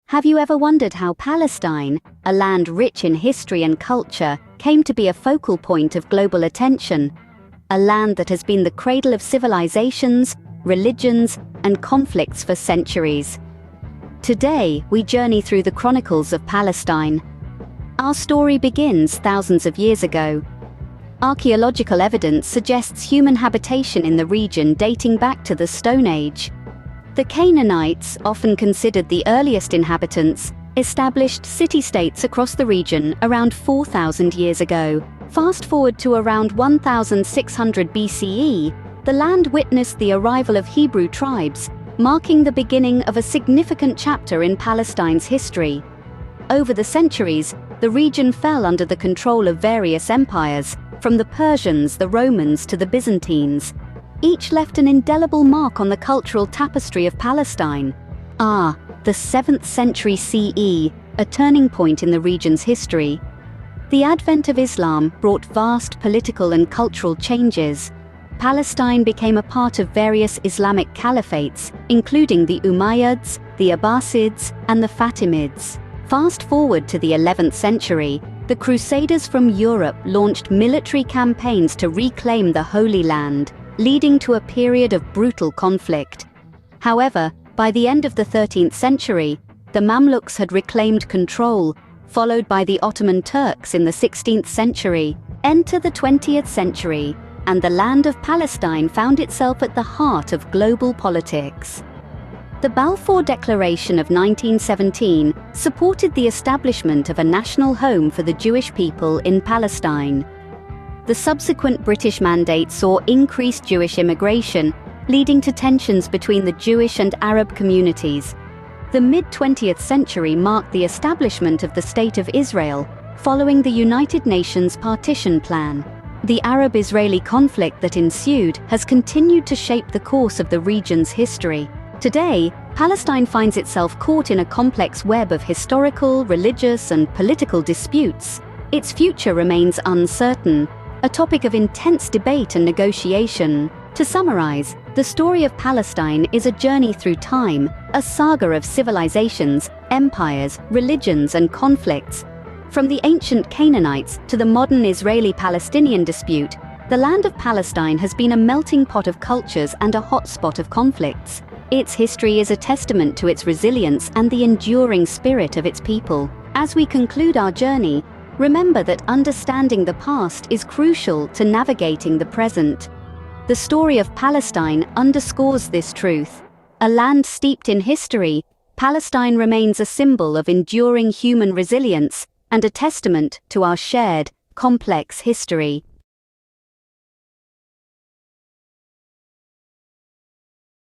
Have you ever wondered how Palestine, a land rich in history and culture, came to be a focal point of global attention? A land that has been the cradle of civilizations, religions, and conflicts for centuries. Today, we journey through the chronicles of Palestine. Our story begins thousands of years ago. Archaeological evidence suggests human habitation in the region dating back to the Stone Age. The Canaanites, often considered the earliest inhabitants, established city-states across the region around 4,000 years ago. Fast forward to around 1,600 BCE, the land witnessed the arrival of Hebrew tribes, marking the beginning of a significant chapter in Palestine's history. Over the centuries, the region fell under the control of various empires, from the Persians, the Romans, to the Byzantines. Each left an indelible mark on the cultural tapestry of Palestine. The 7th century CE, a turning point in the region's history. The advent of Islam brought vast political and cultural changes. Palestine became a part of various Islamic caliphates, including the Umayyads, the Abbasids, and the Fatimids. Fast forward to the 11th century, the Crusaders from Europe launched military campaigns to reclaim the Holy Land, leading to a period of brutal conflict. However, by the end of the 13th century, the Mamluks had reclaimed control, followed by the Ottoman Turks in the 16th century. Enter the 20th century, and the land of Palestine found itself at the heart of global politics. The Balfour Declaration of 1917 supported the establishment of a national home for the Jewish people in Palestine. The subsequent British mandate saw increased Jewish immigration, leading to tensions between the Jewish and Arab communities. The mid-20th century marked the establishment of the State of Israel, following the United Nations Partition Plan. The Arab-Israeli conflict that ensued has continued to shape the course of the region's history. Today, Palestine finds itself caught in a complex web of historical, religious, and political disputes. Its future remains uncertain, a topic of intense debate and negotiation. To summarize, the story of Palestine is a journey through time, a saga of civilizations, empires, religions, and conflicts. From the ancient Canaanites to the modern Israeli-Palestinian dispute, the land of Palestine has been a melting pot of cultures and a hotspot of conflicts. Its history is a testament to its resilience and the enduring spirit of its people. As we conclude our journey, remember that understanding the past is crucial to navigating the present. The story of Palestine underscores this truth. A land steeped in history, Palestine remains a symbol of enduring human resilience and a testament to our shared, complex history.